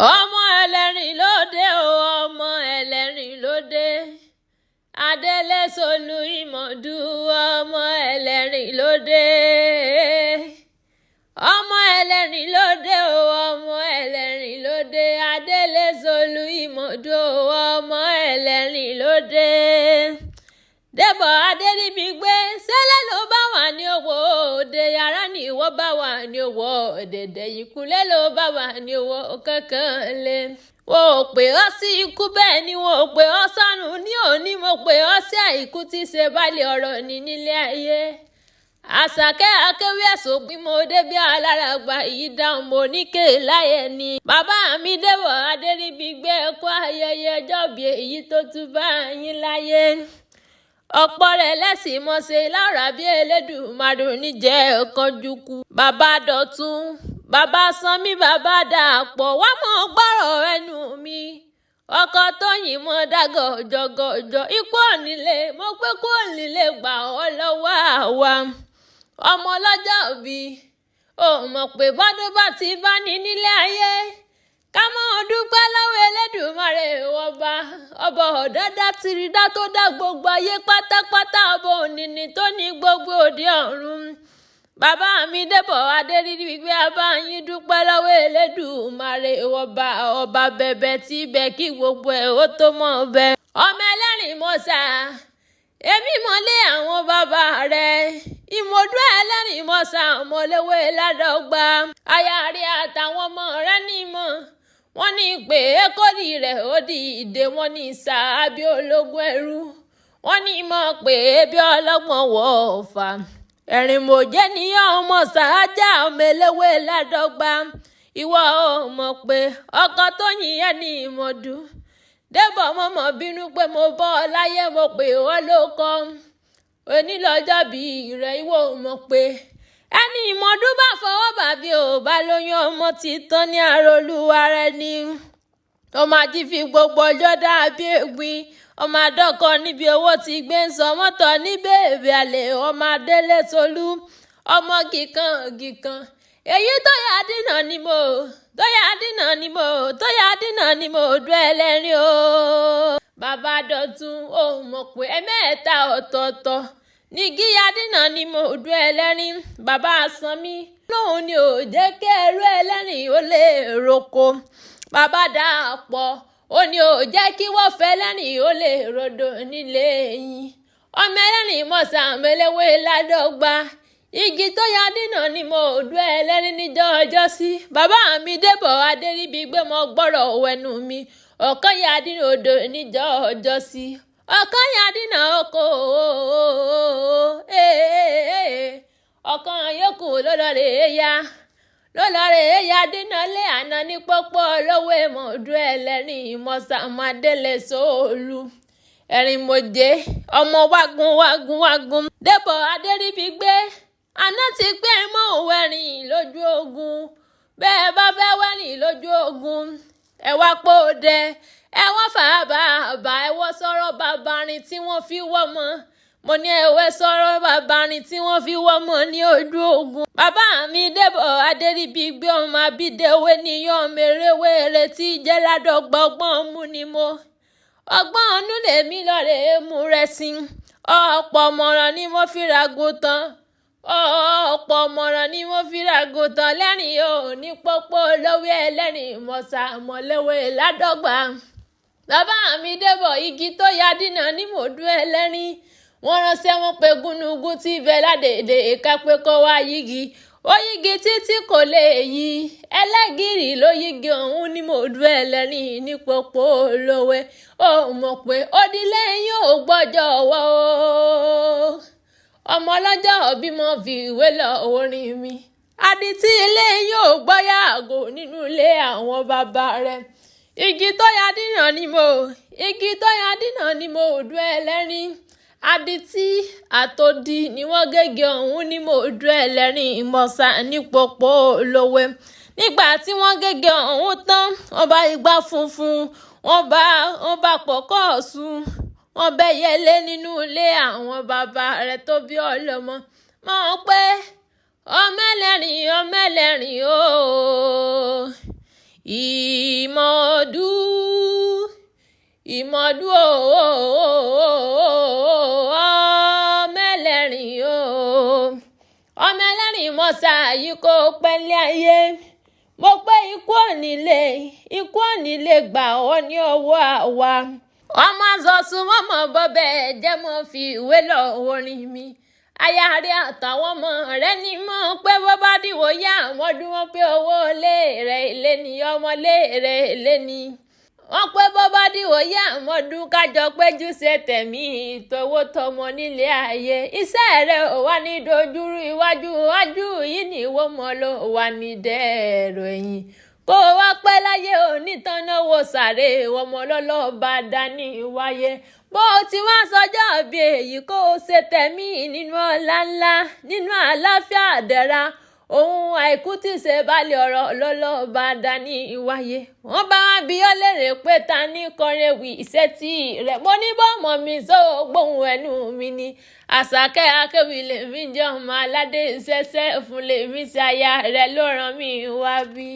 ọmọ ẹlẹ́rìn lóde o ọmọ ẹlẹ́rìn lóde adélé solú ìmọ̀dù ọmọ ẹlẹ́rìn lóde ọmọ ẹlẹ́rìn lóde o ọmọ ẹlẹ́rìn lóde adélé solú ìmọ̀dù ọmọ ẹlẹ́rìn lóde débọ̀ Aderibigbe sẹ́lẹ̀ ló bá wà ní owó òde yàrá ni ìwọ bá wà ní owó òdèdè ìkúlẹ̀ ló bá wà ní owó kankan lé. Wọ́n ò pè ọ́ sí ikú bẹ́ẹ̀ ni wọ́n ò pè ọ́ sọ́run ní òní mo pè ọ́ sí àìkú tí ṣe bálẹ̀ ọ̀rọ̀ ní nílé ayé. Ashake Akewii ẹ̀sùn pín mo dé bí aláràgbà yìí dáhùn mo ní ké láyé ni. Bàbá mi débọ̀ Aderibigbe kú ayẹyẹ ọjọ́bí èyí tó tún bá yín láyé. Ọ̀pọ̀ rẹ̀ lẹ́sìn mọ́ṣẹ́ lára bí Elédùmarè níjẹ́ ọ̀kanjúkú. Bàbá Dọ̀tun, bàbá Sanmi, bàbá Dàpọ̀ wá mọ̀ gbọ́rọ̀ ẹnu mi. Ọkọ Tóyìn mọ́ dágọ̀ jọgọjọ ikú ònílé mo pé kó ònílé gbà ọ́ lọ́wọ́ àwa. Ọmọ ọlọ́jọ́ bí ò mọ̀ pé bọ́dún bá ti bá ní nílé ayé. Ká mọ́ dúpẹ́ lọ́wọ́ Elédùmarè ọba ọ̀dọ́dá tìrìdá tó dá gbogbo ayé pátápátá ọba ònìní tó ní gbogbo òde ọ̀run. Bàbá mi débọ̀ Aderibigbe abáyín dúpẹ́ lọ́wọ́ Elédùmarè ọba bẹ̀bẹ̀ tí bẹ̀ kí gbogbo ẹ̀ ó tó mọ̀ bẹ́. Ọmọ ẹlẹ́rìn mọ́sà èmi mọ́lé àwọn bàbá rẹ̀ ìmọ̀dún ẹlẹ́rìn mọ́sà ọmọléwé ládọ́gba aya rẹ̀ àtàwọn ọmọ rẹ̀ nímọ̀. Wọ́n ní pé kórì rẹ̀ ó di ìdè wọ́n ní sàábí ológun ẹrú. Wọ́n ní mọ̀ pé bí ọlọ́gbọ́n wọ̀ ọ̀fà. Erin mòjé níyàn ọmọ sàájà ọmọ eléwé ládọ́gba. Ìwọ ò mọ̀ pé ọkọ Tóyìn yẹn ní ìmọ̀dù. Débọ̀ mọ̀mọ́ bínú pé mo bọ́ ọ láyé mo pè wọ́n ló kọ́. Onílọ́jọ́ bí rẹ̀ ìwọ ò mọ̀ pé ẹni ìmọ̀dún bá fọwọ́ bàbí ò bá lóyún ọmọ ti tán ní àròlúwa rẹ̀ ni. Ọmọ ají fi gbogbo ọjọ́ dàbí ègbin. Ọmọ adọ́kọ níbi owó ti gbé ń sọ mọ́tò ní bèbè àlè ọmọ adélé solú ọmọ gìkan. Èyí tó yà dínà ni mo dún ẹlẹ́rìn o. Bàbá Dọ̀tun ò mọ̀ pé ẹ̀mẹ́ta ọ̀tọ̀ọ̀tọ̀ ní gíyà dínà ni mo dún ẹlẹ́rìn. Bàbá Sanmi lóhun ni ò jẹ́ kí ẹrú ẹlẹ́rìn ó lè roko. Bàbá Dàpọ̀ ó ní ò jẹ́ kí wọ́n fẹ́ ẹlẹ́rìn ó lè rodò nílé yín. Ọmọ ẹlẹ́rìn mọ̀sá mẹ́lẹ́wé ládọ́gba igi tó yà dínà ni mo dún ẹlẹ́rìn níjọ́ ọjọ́ sí. Bàbá mi débọ̀ Aderibigbe mo gbọ́rọ̀ wẹnu mi. Ọ̀kan yà dínà odò níjọ́ ọjọ́ sí. Ọ̀kan yà dínà oko ọ̀kan yòókù lọ́lọ́rẹ̀ ya dínà lé àná ní pọ́pọ́ lọ́wọ́ èmọ̀dún ẹlẹ́rìn mọ́sàmádélé sóòlù. Erin mòjé ọmọ wágún. Débọ̀ Aderibigbe àná ti pé mọ́ òwẹ́rìn lójú ogun. Bẹ́ẹ̀ bá fẹ́ wẹ́rìn lójú ogun ẹ wá pòdẹ ẹ wọ́n fà bàbá ẹ wọ́ sọ̀rọ̀ bàbárin tí wọ́n fi wọ́ mọ́. Mo ní ẹwẹ́ sọ̀rọ̀ bàbárin tí wọ́n fi wọ́ mọ́ ní ojú ogun. Bàbá mi débọ̀ Aderibigbe ọmọ abídéwé níyàn mèrèwéré tí jẹ́ ládọ́gba ọgbọ́n mú ni mo. Ọgbọ́n ọ̀nù lèmi lọ́rẹ̀ mú rẹ̀ sí. Ọ̀pọ̀ ọmọràn ni mo fi ràgùntàn. Lẹ́rìn ò ní pọ́pọ́ lọ́wọ́ ẹlẹ́rìn mọ̀sá mọ̀léwé ládọ́gba. Bàbá mi débọ̀ igi tó yà dínà ní mòdún ẹlẹ́rìn. Wọ́n ránṣẹ́ wọn pé gúnugún tí ibẹ̀ ládèdè ká pé kó wá yígi. Ó yígi títí kò lè yí. Ẹlẹ́gìrì ló yígi ọ̀hún ní mòdún ẹlẹ́rìn ní pọ́pọ́ lọ́wọ́. Ó mọ̀ pé òdìlé yín ò gbọ́jọ́ wọ́ o. Ọmọ ọlọ́jọ́ bímọ fi ìwé lọ orin mi. Adití ilé yín ò gbọ́yà àgò nínú ilé àwọn bàbá rẹ̀. Igi tó yà dínà ni mo dún ẹlẹ́rìn. Adití àtòdì ni wọ́n gègé ọ̀hún ní mo dún ẹlẹ́rìn mọ̀sá ní pọ́pọ́ lọ́wọ́. Nígbà tí wọ́n gègé ọ̀hún tán wọ́n bá igbá funfun wọ́n bá pọ̀kọ́ ọ̀sùn. Wọ́n bẹ́yẹlé nínú ilé àwọn bàbá rẹ̀ tó bí ọlọ́mọ. Mọ̀ pé ọmọ ẹlẹ́rìn o. ìmọ̀dún ọmọ ẹlẹ́rìn ọmọ ẹlẹ́rìn mọ́sá yìí kó pẹ́lẹ́ ayé mo pé ikú ò ní lè gbà ọ́ ní ọwọ́ àwa ọmọ azọ̀sùn mọ́mọ́ bọ́bẹ̀ jẹ́ mọ́ fi ìwé lọ orin mi aya rẹ àtàwọn ọmọ rẹ ní mọ̀ pé bó bá dìwọ́ yá àwọn dún wọn pé owó lé rẹ̀ ilé ni ọmọ lé rẹ̀ ilé ni wọ́n pé bó bá dìwọ́ yá àwọn dún kájọ péjú ṣe tẹ̀mí ìtòwó tọmọ nílé ayé iṣẹ́ rẹ̀ ò wá ní dojúrú iwájú yìí ní ìwọ mọ́ ló wà ní dẹ́rọ ẹ̀yìn kó o wá pẹ́ láyé onítànáwó sàré ọmọ lọ́lọ́ba dání wáyé bó o ti wá sọjọ́ bí èyí kó o ṣe tẹ̀mí nínú ọlá ńlá nínú àlàáfíà àdẹ̀ra ohun àìkú tí ṣe balẹ̀ ọ̀rọ̀ lọ́lọ́ba dání wáyé wọ́n bá wá bí ọ́ lérè pé ta ní kọrin ewì ìṣẹ́tì rẹ̀ mo ní bọ́ọ̀mọ̀ mi sọ gbóhùn ẹnu mi ni Àṣàkẹ́ Akewii lèmi jẹ́ ọmọ aládé ìṣẹ́ṣẹ́ fún lèmi ṣe aya rẹ̀ ló rán mi wá bí.